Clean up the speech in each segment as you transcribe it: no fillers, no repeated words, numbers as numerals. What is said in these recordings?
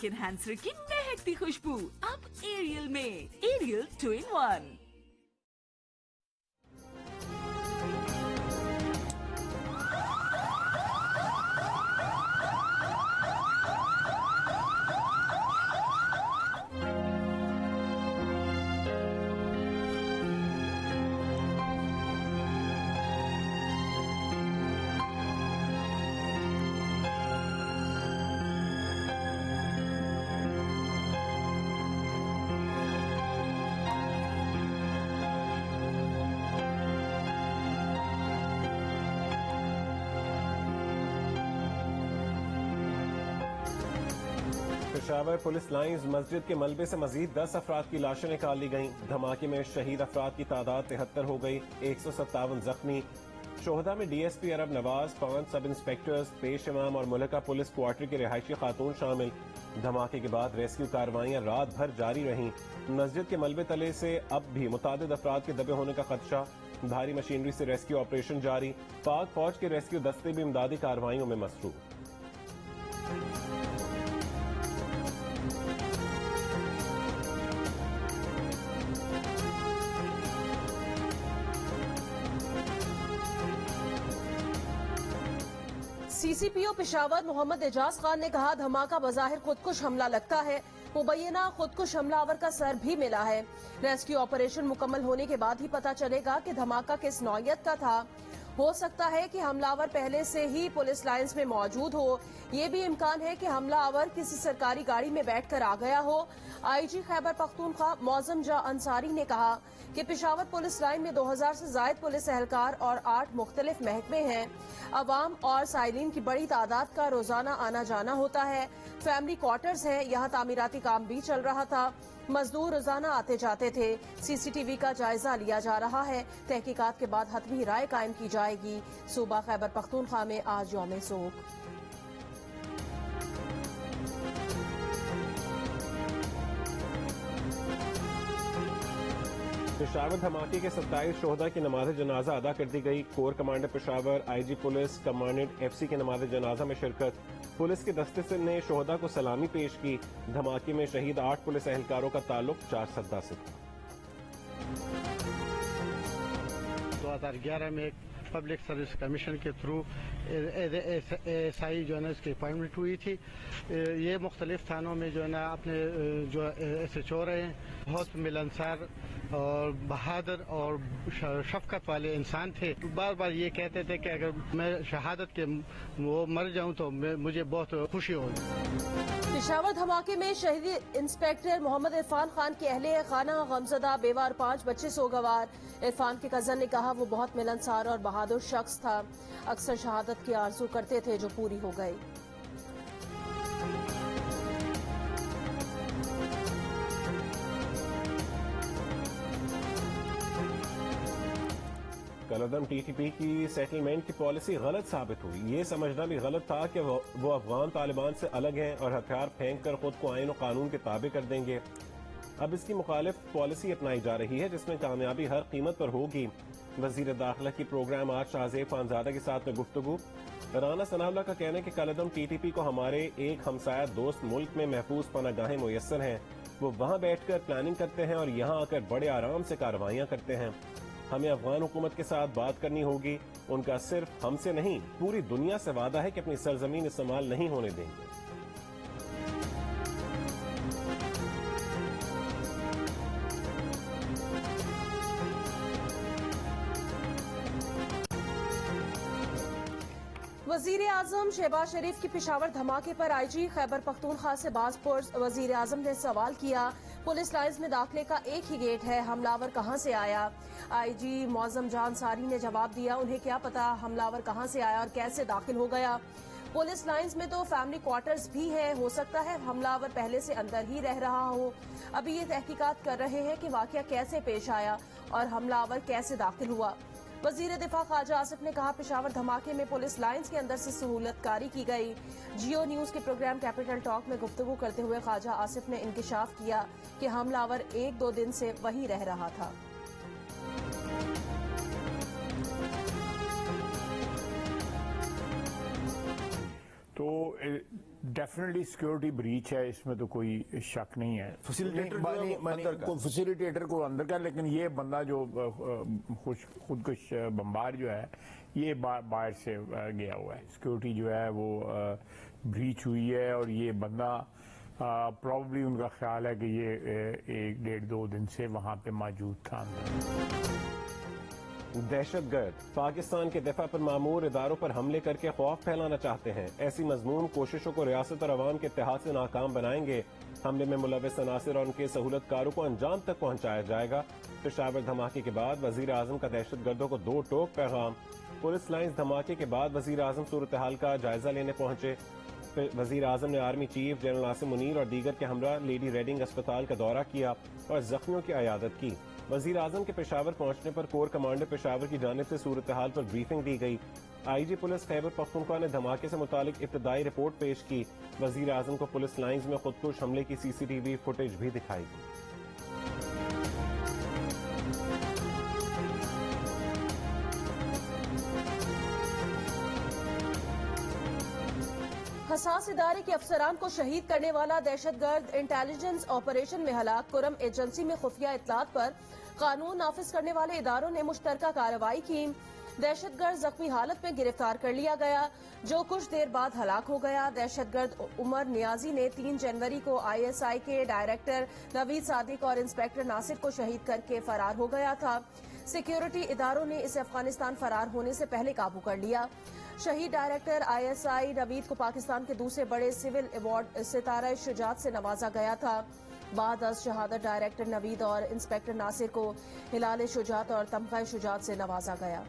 Fabric enhancer की महकती खुशबू अब aerial में। Aerial 2-in-1। Peshawar police lines मस्जिद के मलबे से मजीद 10 अफराद की लाशें निकाल ली गईं। धमाके में शहीद अफराद की तादाद 73 हो गई, 157 जख्मी। शोहदा में डीएसपी अरब नवाज, 5 सब इंस्पेक्टर्स, पेश इमाम और मुल्का पुलिस क्वार्टर की रिहायशी खातून शामिल। धमाके के बाद रेस्क्यू कार्रवाइयां रात भर जारी रहीं। मस्जिद के मलबे तले से अब भी मुतादिद अफराद के दबे होने का खदशा। भारी मशीनरी से रेस्क्यू ऑपरेशन जारी। पाक फौज के रेस्क्यू दस्ते भी इमदादी कार्रवाइयों में मसरूफ। सीसीपीओ पेशावर मोहम्मद एजाज खान ने कहा, धमाका बज़ाहिर खुदकुश हमला लगता है, मुबैना खुदकुश हमलावर का सर भी मिला है। रेस्क्यू ऑपरेशन मुकम्मल होने के बाद ही पता चलेगा कि धमाका किस नौयत का था। हो सकता है कि हमलावर पहले से ही पुलिस लाइन्स में मौजूद हो। ये भी इम्कान है कि हमलावर किसी सरकारी गाड़ी में बैठकर आ गया हो। आईजी खैबर पख्तूनख्वा मौजम जा अंसारी ने कहा कि पेशावर पुलिस लाइन में 2000 से जायद पुलिस एहलकार और 8 मुख्तलिफ महकमे हैं। अवाम और साइलिन की बड़ी तादाद का रोजाना आना जाना होता है। फैमिली क्वार्टर्स है, यहाँ तामीराती काम भी चल रहा था। मजदूर रोजाना आते जाते थे। सीसीटीवी का जायजा लिया जा रहा है। तहकीकात के बाद हतमी राय कायम की जाएगी। सूबा खैबर पख्तूनख्वा में आज यौम सोग। पेशावर धमाके के 27 शोहदा की नमाज जनाजा अदा कर दी गई। Core commander Peshawar, IG police, commandant FC की नमाज जनाजा में शिरकत। पुलिस के दस्ते से ने शोहदा को सलामी पेश की। धमाके में शहीद 8 पुलिस एहलकारों का ताल्लुक 4 सद्दा से था। 2011 में पब्लिक सर्विस कमीशन के थ्रू एएसआई जो है ना इसकी अपॉइंटमेंट हुई थी। ये मुख्तलिफ थानों में जो है ना अपने जो SHO रहे हैं, बहुत मिलनसार और बहादुर और शफकत वाले इंसान थे। बार बार ये कहते थे कि अगर मैं शहादत के वो मर जाऊं तो मुझे बहुत खुशी होगी। पेशावर धमाके में शहीद इंस्पेक्टर मोहम्मद इरफान खान की अहले खाना गमजदा, बेवा और 5 बच्चे सोगवार। इरफान के कजन ने कहा वो बहुत मिलनसार और बहादुर शख्स था। अक्सर शहादत की आरज़ू करते थे जो पूरी हो गई। कलदम टीटीपी की सेटलमेंट की पॉलिसी गलत साबित हुई। ये समझना भी गलत था कि वो अफगान तालिबान से अलग हैं और हथियार फेंक कर खुद को आईन और कानून के ताबे कर देंगे। अब इसकी मुखालिफ पॉलिसी अपनाई जा रही है जिसमें कामयाबी हर कीमत पर होगी। वजीर दाखिला की प्रोग्राम आज शाहजेब खानजादा के साथ में गुफ्तगू। राना सनाउल्लाह का कहना है कि कलदम टीटीपी को हमारे एक हमसाया दोस्त मुल्क में महफूज पनागाहें मुयस्सर हैं। वो वहाँ बैठकर प्लानिंग करते हैं और यहाँ आकर बड़े आराम से कार्रवाइयाँ करते हैं। हमें अफगान हुकूमत के साथ बात करनी होगी। उनका सिर्फ हमसे नहीं पूरी दुनिया से वादा है कि अपनी सरजमीन इस्तेमाल नहीं होने देंगे। वजीर आजम शहबाज शरीफ की पेशावर धमाके पर आईजी खैबर पख्तूनख्वा से बाज़पुर वजीर आजम ने सवाल किया। पुलिस लाइन्स में दाखिले का एक ही गेट है, हमलावर कहां से आया? आईजी मौजम जान अंसारी ने जवाब दिया, उन्हें क्या पता हमलावर कहां से आया और कैसे दाखिल हो गया। पुलिस लाइन्स में तो फैमिली क्वार्टर्स भी है, हो सकता है हमलावर पहले से अंदर ही रह रहा हो। अभी ये तहकीकात कर रहे हैं कि वाकया कैसे पेश आया और हमलावर कैसे दाखिल हुआ। वजीर दिफा ख्वाजा आसिफ ने कहा, पेशावर धमाके में पुलिस लाइन्स के अंदर से सहूलतकारी की गई। जियो न्यूज के प्रोग्राम कैपिटल टॉक में गुफ्तगू करते हुए ख्वाजा आसिफ ने इंकिशाफ किया कि हमलावर 1-2 दिन से वहीं रह रहा था। तो डेफिनेटली सिक्योरिटी ब्रीच है, इसमें तो कोई शक नहीं है। फैसिलिटेटर को अंदर का, लेकिन ये बंदा जो खुदकुश बम्बार जो है ये बाहर से गया हुआ है। सिक्योरिटी जो है वो ब्रीच हुई है और ये बंदा प्रॉब्ली उनका ख्याल है कि ये 1-1.5-2 दिन से वहां पे मौजूद था। दहशतगर्द पाकिस्तान के दफा पर मामूर इदारों पर हमले करके खौफ फैलाना चाहते हैं। ऐसी मजमून कोशिशों को रियासत और अवाम के इत्तेहाद से नाकाम बनाएंगे। हमले में मुलविस अनासिर और उनके सहूलतकारों को अंजाम तक पहुंचाया जाएगा। पेशावर धमाके के बाद वजीर आजम का दहशतगर्दों को 2 टोक पैगाम। पुलिस लाइन्स धमाके के बाद वजीर आजम सूरत हाल का जायजा लेने पहुंचे। वजीर आजम ने army chief general Asim Munir और दीगर के हमरा लेडी रेडिंग अस्पताल का दौरा किया और जख्मियों की अयादत की। वजीर आजम के पेशावर पहुंचने पर कोर कमांडर पेशावर की जानिब से सूरत हाल पर ब्रीफिंग दी गई। IG पुलिस खैबर पख्तूनख्वा ने धमाके से मुतालिक इब्तदाई रिपोर्ट पेश की। वजीर आजम को पुलिस लाइन्स में खुदकुश हमले की CCTV फुटेज भी दिखाई गई। हसास इदारे के अफसरान को शहीद करने वाला दहशतगर्द इंटेलिजेंस ऑपरेशन में हलाक कुरम एजेंसी में खुफिया इत्तलात पर कानून नाफिज करने वाले इदारों ने मुश्तरका कार्रवाई की। दहशतगर्द जख्मी हालत में गिरफ्तार कर लिया गया, जो कुछ देर बाद हलाक हो गया। दहशतगर्द उमर नियाजी ने 3 जनवरी को ISI के डायरेक्टर नवीद सादिक और इंस्पेक्टर नासिर को शहीद करके फरार हो गया था। सिक्योरिटी इदारों ने इसे अफगानिस्तान फरार होने से पहले काबू कर लिया। शहीद डायरेक्टर ISI नवीद को पाकिस्तान के दूसरे बड़े सिविल अवार्ड सितारा शुजात से नवाजा गया था। बाद अज शहादत डायरेक्टर नवीद और इंस्पेक्टर नासिर को हिलाल शुजात और तमगा शुजात से नवाजा गया।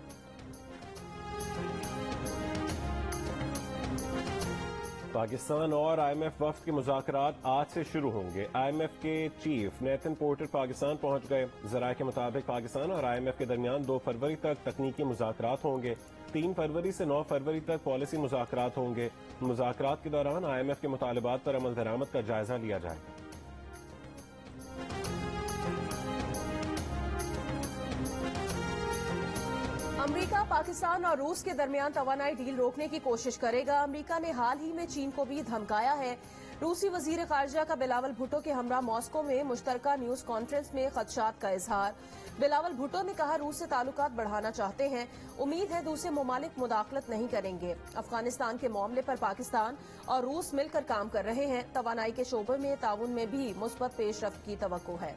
पाकिस्तान और IMF वफ्द के मुज़ाकरात आज से शुरू होंगे। IMF के चीफ नेथन पोर्टर पाकिस्तान पहुंच गए। ज़राए के मुताबिक पाकिस्तान और IMF के दरमियान 2 फरवरी तक तकनीकी मुज़ाकरात होंगे। 3 फरवरी से 9 फरवरी तक पॉलिसी मुज़ाकरात होंगे। मुज़ाकरात के दौरान IMF के मुतालबात पर अमल दरामद का जायजा लिया जाएगा। अमेरिका पाकिस्तान और रूस के दरमियान तवानाई डील रोकने की कोशिश करेगा। अमेरिका ने हाल ही में चीन को भी धमकाया है। रूसी वजीर खारजा का बिलावल भुट्टो के हमरा मॉस्को में मुश्तरका न्यूज कॉन्फ्रेंस में खदशात का इजहार। बिलावल भुट्टो ने कहा रूस से ताल्लुकात बढ़ाना चाहते हैं, उम्मीद है दूसरे ममालिक मुदाखलत नहीं करेंगे। अफगानिस्तान के मामले पर पाकिस्तान और रूस मिलकर काम कर रहे हैं। तवानाई के शोबे में ताउन में भी मुस्बत पेशरफ्त की तवक्को है।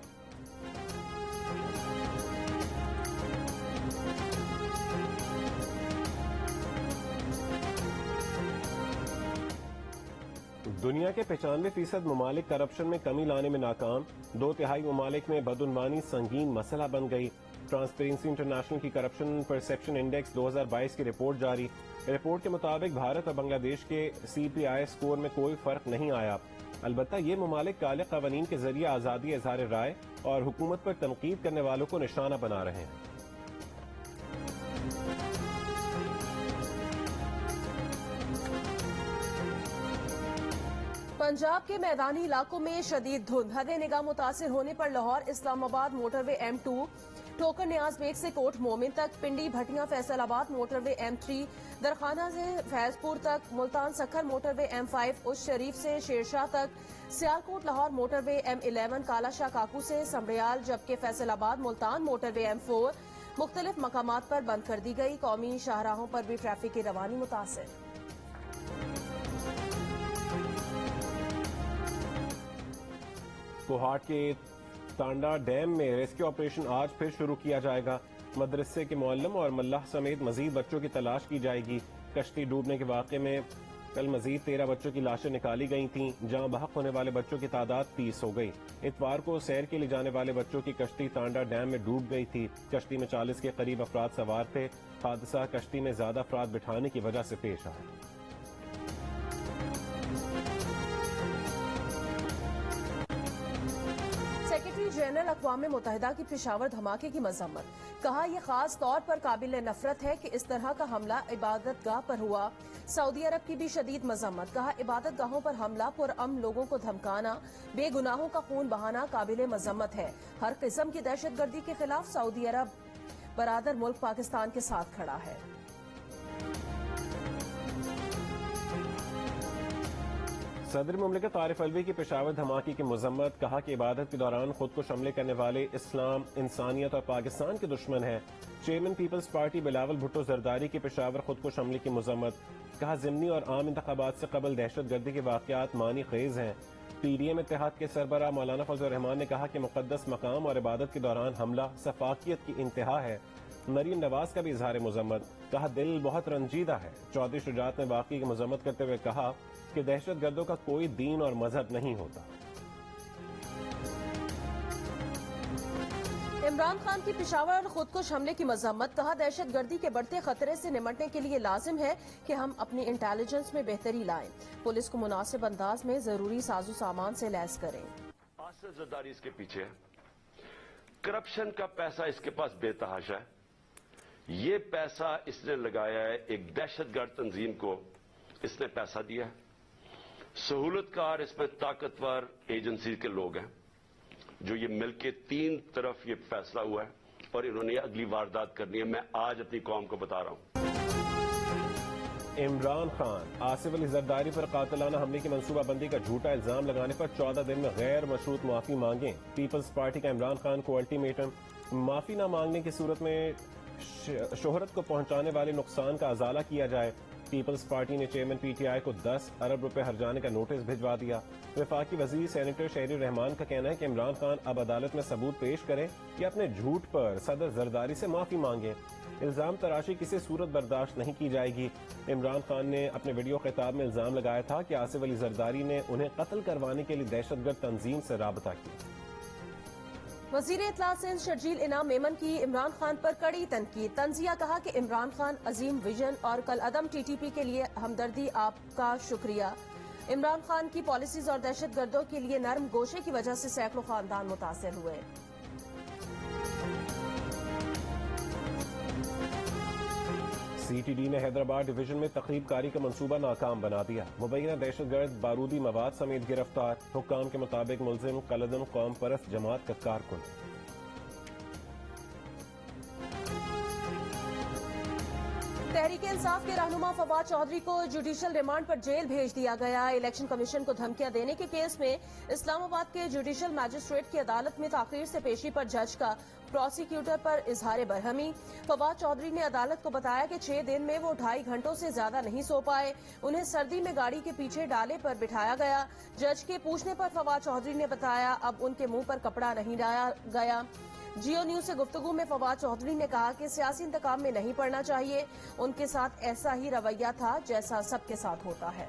दुनिया के 95% ममालिक करप्शन में कमी लाने में नाकाम। 2/3 ममालिक में बदउनवानी संगीन मसला बन गई। ट्रांसपेरेंसी इंटरनेशनल की करप्शन परसेप्शन इंडेक्स 2022 की रिपोर्ट जारी। रिपोर्ट के मुताबिक भारत और बांग्लादेश के CPI स्कोर में कोई फर्क नहीं आया। अलबत्ता ये ममालिक काले कवानीन के जरिए आज़ादी इज़हार राय और हुकूमत पर तनकीद करने वालों को निशाना बना रहे हैं। पंजाब के मैदानी इलाकों में शदीद धुंध। हदे निगाह मुतासिर होने पर लाहौर इस्लामाबाद मोटरवे M2, ठोकर न्याज बेग से कोट मोमिन तक, पिंडी भटिया फैसलाबाद मोटरवे M3, दरखाना से फैजपुर तक, मुल्तान सखर मोटरवे M5, उस शरीफ से शेरशाह तक, सियालकोट लाहौर मोटरवे M11, कालाशाह काकू से समड़ियाल, जबकि फैसलाबाद मुल्तान मोटरवे M4 मुख्तलिफ मकामात पर बंद कर दी गई। कौमी शाहराहों पर भी ट्रैफिक की रवानी मुतासिर। कोहाट के तांडा डैम में रेस्क्यू ऑपरेशन आज फिर शुरू किया जाएगा। मदरसे के मुअल्लिम और मल्लाह समेत मजीद बच्चों की तलाश की जाएगी। कश्ती डूबने के वाक़े में कल मजीद 13 बच्चों की लाशें निकाली गई थीं, जहां बहक होने वाले बच्चों की तादाद 30 हो गई। इतवार को सैर के लिए जाने वाले बच्चों की कश्ती तांडा डैम में डूब गई थी। कश्ती में 40 के करीब अफराद सवार थे। हादसा कश्ती में ज्यादा अफराद बिठाने की वजह से पेश आया। सेक्रेटरी जनरल अक़वाम मुत्तहिदा की पेशावर धमाके की मजम्मत। कहा यह खास तौर पर काबिल नफरत है कि इस तरह का हमला इबादत गाह पर हुआ। सऊदी अरब की भी शदीद मजम्मत। कहा इबादत गाहों पर हमला, पुरअमन लोगों को धमकाना, बेगुनाहों का खून बहाना काबिल मजम्मत है। हर किस्म की दहशतगर्दी के खिलाफ सऊदी अरब बरादर मुल्क पाकिस्तान के साथ खड़ा है। صدر مملکت عارف الوی کی پشاور دھماکے کی مذمت، کہا کہ عبادت کے دوران خود کو حملے کرنے والے اسلام، انسانیت اور پاکستان کے دشمن ہیں۔ Chairman Peoples Party Bilawal Bhutto Zardari کی پشاور خود کو حملے کی مذمت، کہا ضمنی اور عام انتخابات سے قبل دہشت گردی کے واقعات معنی خیز ہیں۔ پی ڈی ایم اتحاد کے سربراہ مولانا فضل الرحمان نے کہا کہ مقدس مقام اور عبادت کے دوران حملہ سفاکیت کی انتہا ہے۔ مریم نواز کا بھی اظہار مذمت، کہا دل بہت رنجیدہ ہے۔ چودھری شجاعت نے واقعی کی مذمت کرتے ہوئے کہا کہ دہشت گردوں کا کوئی دین اور مذہب نہیں ہوتا۔ عمران خان کی پشاور خود کش حملے کی مذمت، کہا دہشت گردی کے بڑھتے خطرے سے نمٹنے کے لیے لازم ہے کہ ہم اپنی انٹیلیجنس میں بہتری لائیں، پولیس کو مناسب انداز میں ضروری ساز و سامان سے لیس کریں۔ آصف زرداری اس کے پیچھے ہے، کرپشن کا پیسہ اس کے پاس بے تحاشا ہے۔ یہ پیسہ اس نے لگایا ہے، ایک دہشت گرد تنظیم کو اس نے پیسہ دیا ہے۔ سہولت کار اس میں طاقتور ایجنسی کے لوگ ہیں جو یہ مل کے تین طرف یہ فیصلہ ہوا ہے اور انہوں نے اگلی واردات کرنی ہے۔ میں آج اپنی قوم کو بتا رہا ہوں۔ عمران خان آصف علی زرداری پر قاتلانہ حملے کی منصوبہ بندی کا جھوٹا الزام لگانے پر 14 دن میں غیر مشروط معافی مانگیں۔ پیپلز پارٹی کا عمران خان کو الٹیمیٹم، معافی نہ مانگنے کی صورت میں شہرت کو پہنچانے والے نقصان کا ازالہ کیا جائے۔ پیپلز پارٹی نے چیئرمین پی ٹی آئی کو 10 ارب روپے ہرجانے کا نوٹس بھجوا دیا۔ وفاقی وزیر سینیٹر شہری الرحمان کا کہنا ہے کہ عمران خان اب عدالت میں ثبوت پیش کرے یا اپنے جھوٹ پر صدر زرداری سے معافی مانگے۔ الزام تراشی کسی صورت برداشت نہیں کی جائے گی۔ عمران خان نے اپنے ویڈیو خطاب میں الزام لگایا تھا کہ آصف علی زرداری نے انہیں قتل کروانے کے لیے دہشت گرد تنظیم سے رابطہ کیا۔ وزیر اطلاع سندھ شرجیل انعام میمن کی عمران خان پر کڑی تنقید، تنزیہ، کہا کہ عمران خان عظیم ویژن اور کل عدم ٹی ٹی پی کے لیے ہمدردی، آپ کا شکریہ۔ عمران خان کی پالیسیز اور دہشت گردوں کے لیے نرم گوشے کی وجہ سے سینکڑوں خاندان متاثر ہوئے۔ سی ٹی ڈی نے حیدرآباد ڈویژن میں تخریب کاری کا منصوبہ ناکام بنا دیا۔ مبینہ دہشت گرد بارودی مواد سمیت گرفتار، حکام کے مطابق ملزم قلعدم قوم پرست جماعت کا کارکن۔ تحریک انصاف کے رہنما فواد چودھری کو جوڈیشل ریمانڈ پر جیل بھیج دیا گیا۔ الیکشن کمیشن کو دھمکیاں دینے کے کیس میں اسلام آباد کے جوڈیشل میجسٹریٹ کی عدالت میں تاخیر سے پیشی پر جج کا پروسیکیوٹر پر اظہار برہمی۔ فواد چودھری نے عدالت کو بتایا کہ 6 دن میں وہ 2.5 گھنٹوں سے زیادہ نہیں سو پائے، انہیں سردی میں گاڑی کے پیچھے ڈالے پر بٹھایا گیا۔ جج کے پوچھنے پر فواد چودھری نے بتایا اب ان کے منہ پر کپڑا نہیں ڈالا گیا۔ جیو نیوز سے گفتگو میں فواد چودھری نے کہا کہ سیاسی انتقام میں نہیں پڑنا چاہیے، ان کے ساتھ ایسا ہی رویہ تھا جیسا سب کے ساتھ ہوتا ہے۔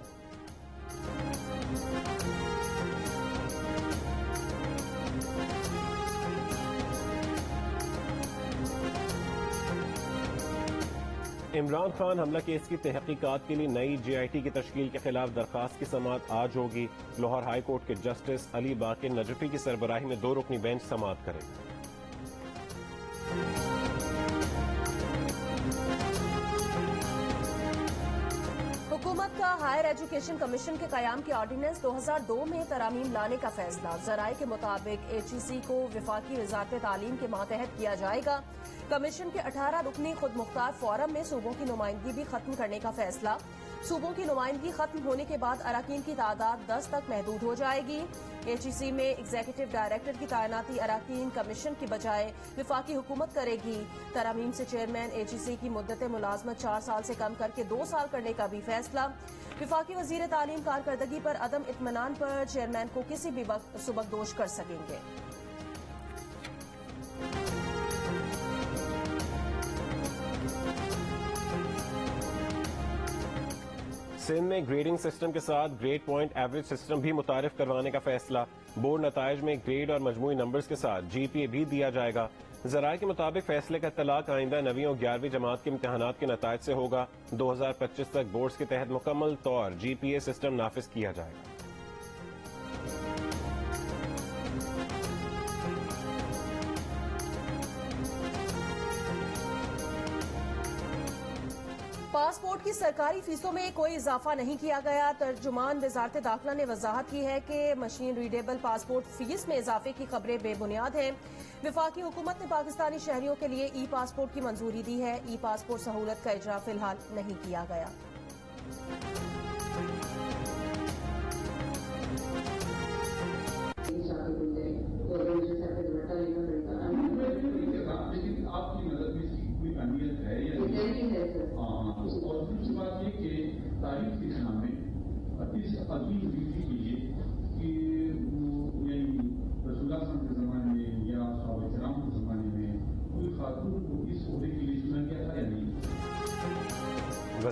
عمران خان حملہ کیس کی تحقیقات کے لیے نئی جے آئی ٹی کی تشکیل کے خلاف درخواست کی سماعت آج ہوگی۔ لاہور ہائی کورٹ کے جسٹس علی باقر نجفی کی سربراہی میں 2 رکنی بینچ سماعت کرے گا۔ حکومت کا ہائر ایجوکیشن کمیشن کے قیام کے آرڈیننس 2002 میں ترامیم لانے کا فیصلہ، ذرائع کے مطابق ایچ ای سی کو وفاقی وزارت تعلیم کے ماتحت کیا جائے گا۔ کمیشن کے 18 رکنی خود مختار فورم میں صوبوں کی نمائندگی بھی ختم کرنے کا فیصلہ، صوبوں کی نمائندگی ختم ہونے کے بعد اراکین کی تعداد 10 تک محدود ہو جائے گی۔ ایچ ای سی میں ایگزیکٹو ڈائریکٹر کی تعیناتی اراکین کمیشن کی بجائے وفاقی حکومت کرے گی۔ ترامیم سے چیئرمین ایچ ای سی کی مدت ملازمت 4 سال سے کم کر کے 2 سال کرنے کا بھی فیصلہ۔ وفاقی وزیر تعلیم کارکردگی پر عدم اطمینان پر چیئرمین کو کسی بھی وقت سبکدوش کر سکیں گے۔ سندھ میں گریڈنگ سسٹم کے ساتھ گریڈ پوائنٹ ایوریج سسٹم بھی متعارف کروانے کا فیصلہ، بورڈ نتائج میں گریڈ اور مجموعی نمبرز کے ساتھ جی پی اے بھی دیا جائے گا۔ ذرائع کے مطابق فیصلے کا اطلاق آئندہ 9ویں اور 11ویں جماعت کے امتحانات کے نتائج سے ہوگا۔ 2025 تک بورڈز کے تحت مکمل طور جی پی اے سسٹم نافذ کیا جائے گا۔ پاسپورٹ کی سرکاری فیسوں میں کوئی اضافہ نہیں کیا گیا۔ ترجمان وزارت داخلہ نے وضاحت کی ہے کہ مشین ریڈیبل پاسپورٹ فیس میں اضافے کی خبریں بے بنیاد ہیں۔ وفاقی حکومت نے پاکستانی شہریوں کے لیے ای پاسپورٹ کی منظوری دی ہے۔ ای پاسپورٹ سہولت کا اجرا فی الحال نہیں کیا گیا۔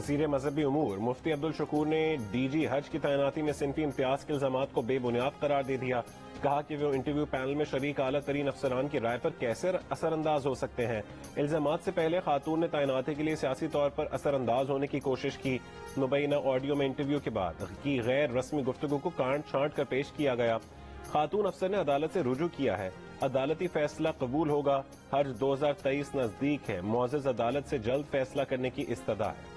वज़ीर मजहबी उमूर मुफ्ती अब्दुल शकूर ने DG हज की तैनाती में सिनफी इम्तियाज के इल्जामात को बेबुनियाद करार दे दिया। कहा कि वो इंटरव्यू पैनल में शरीक आला तरीन अफसरान की राय पर कैसे असरअंदाज हो सकते हैं। इल्जामात से पहले खातून ने तैनाती के लिए सियासी तौर पर असरअंदाज होने की कोशिश की। मुबैना ऑडियो में इंटरव्यू के बाद की गैर रस्मी गुफ्तगू को काट छांट कर पेश किया गया। खातून अफसर ने अदालत से रुजू किया है, अदालती फैसला कबूल होगा। हज 2023 नजदीक है, मुअज़्ज़ज़ अदालत से जल्द फैसला करने की इस्तदा है।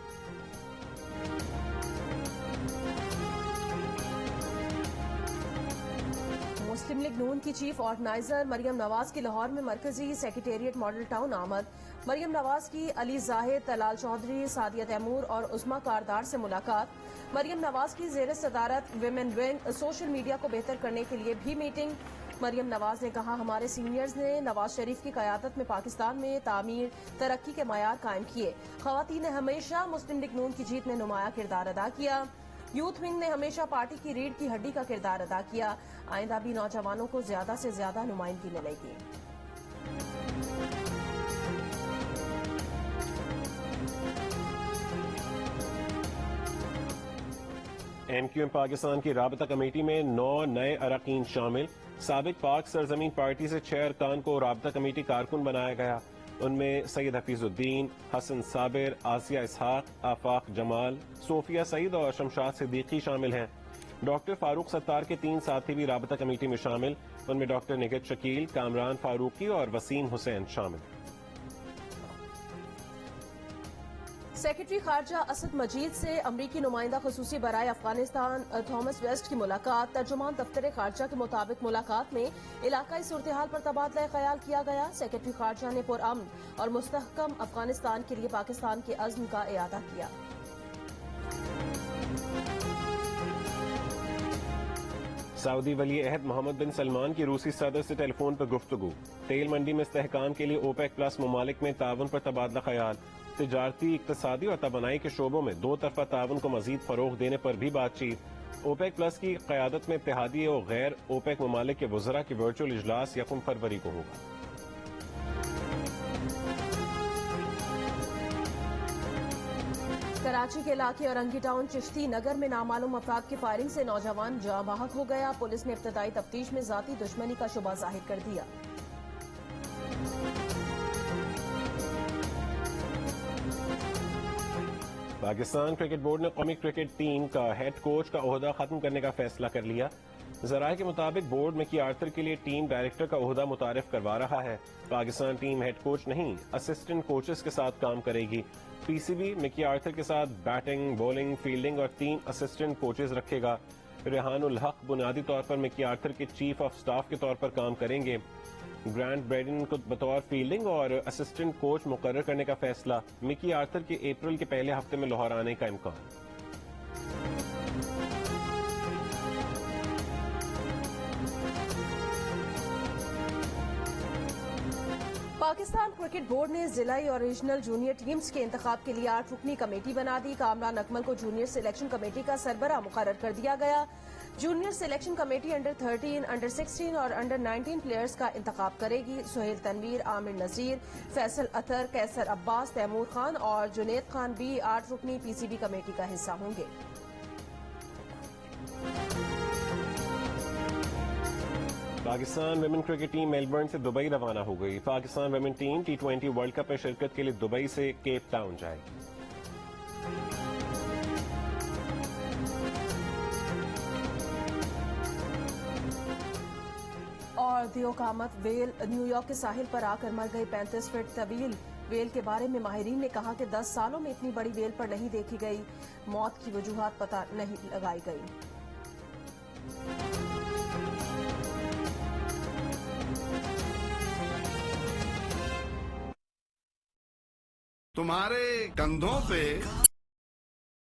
मुस्लिम लीग नून की चीफ ऑर्गेनाइजर मरियम नवाज की लाहौर में मरकजी सेक्रेटेरिएट मॉडल टाउन आमद। मरियम नवाज की अली जाहिद, तलाल चौधरी, सादिया तैमूर और उस्मा कारदार से मुलाकात। मरियम नवाज की ज़ेर सदारत विमेन विंग सोशल मीडिया को बेहतर करने के लिए भी मीटिंग। मरियम नवाज ने कहा, हमारे सीनियर्स ने नवाज शरीफ की क़यादत में पाकिस्तान में तामीर तरक्की के मयार कायम किए। ख़वातीन ने हमेशा मुस्लिम लीग नून की जीत में नुमाया किरदार अदा किया। यूथ विंग ने हमेशा पार्टी की रीढ़ की हड्डी का किरदार अदा किया। आइंदा भी नौजवानों को ज्यादा से ज्यादा नुमाइंदगी मिलेगी। MQM पाकिस्तान की राबता कमेटी में 9 नए अरकान शामिल। साबिक पाक सरजमीन पार्टी से 6 अरकान को राबता कमेटी कारकुन बनाया गया। उनमें सैयद हफीजुद्दीन, हसन साबिर, आसिया इसहाक, आफाक जमाल, सोफिया सईद और शमशाद सिद्दीकी शामिल हैं। डॉक्टर फारूक सत्तार के 3 साथी भी राबता कमेटी में शामिल। उनमें डॉक्टर निगत शकील, कामरान फारूकी और वसीम हुसैन शामिल। सेक्रेटरी खारजा असद मजीद से अमरीकी नुमाइंदा खसूसी बराए अफगानिस्तान थॉमस वेस्ट की मुलाकात। तर्जुमान दफ्तर खारजा के मुताबिक मुलाकात में इलाकाई सूरत हाल पर तबादला ख्याल किया गया। सेक्रेटरी खारजा ने पुरअमन और मुस्तहकम अफगानिस्तान के लिए पाकिस्तान के अज़्म का इयादा किया। सऊदी वली अहद मोहम्मद बिन सलमान की रूसी सदर से टेलीफोन पर गुफ्तगू। तेल मंडी में इस्तेहकाम के लिए ओपेक प्लस ममालिक में ताउन पर तबादला ख्याल। तिजारती, इक्तसादी और तवानाई के शोबों में 2 तरफा ताउन को मजीद फरोग देने पर भी बातचीत। ओपेक प्लस की क़यादत में इत्तेहादी और गैर ओपेक ममालिक के वज़रा की वर्चुअल इजलास 1 फरवरी को होगा। कराची के इलाके औरंगी टाउन चिश्ती नगर में नामालूम अफराद की फायरिंग से नौजवान जाँ बहक हो गया। पुलिस ने इब्तदाई तफ्तीश में जाती दुश्मनी का शुबा जाहिर कर दिया। पाकिस्तान क्रिकेट बोर्ड ने कौमी क्रिकेट टीम का हेड कोच का ओहदा खत्म करने का फैसला कर लिया। जराये के मुताबिक बोर्ड मिकी आर्थर के लिए टीम डायरेक्टर का ओहदा मुतारिफ करवा रहा है। पाकिस्तान टीम हेड कोच नहीं, असिस्टेंट कोचेस के साथ काम करेगी। PCB मिकी आर्थर के साथ बैटिंग, बॉलिंग, फील्डिंग और 3 असिस्टेंट कोचेस रखेगा। रेहानुल हक बुनियादी तौर पर मिकी आर्थर के चीफ ऑफ स्टाफ के तौर पर काम करेंगे। ग्रांट ब्रेडन को बतौर फील्डिंग और असिस्टेंट कोच मुकर्रर करने का फैसला। मिकी आर्थर के अप्रैल के पहले हफ्ते में लाहौर आने का इम्कान। पाकिस्तान क्रिकेट बोर्ड ने जिलाई और रीजनल जूनियर टीम्स के इंतखाब के लिए 8 रुकनी कमेटी बना दी। कामरान अकमल को जूनियर सिलेक्शन कमेटी का सरबराह मुकर्रर कर दिया गया। Junior selection committee under 13, under 16 और अंडर 19 प्लेयर्स का इंतखाब करेगी। सुहेल तनवीर, आमिर नजीर, फैसल अतर, कैसर अब्बास, तैमूर खान और जुनेद खान भी 8 रुकनी PCB कमेटी का हिस्सा होंगे। Pakistan women cricket team Melbourne से दुबई रवाना हो गई। Pakistan women team T20 world cup में शिरकत के लिए दुबई से केप टाउन जाएगी। और दियो कामत वेल न्यूयॉर्क के साहिल पर आकर मर गई। 35 फीट तवील वेल के बारे में माहिरीन ने कहा कि 10 सालों में इतनी बड़ी वेल पर नहीं देखी गई। मौत की वजूहात पता नहीं लगाई गई। तुम्हारे कंधों पे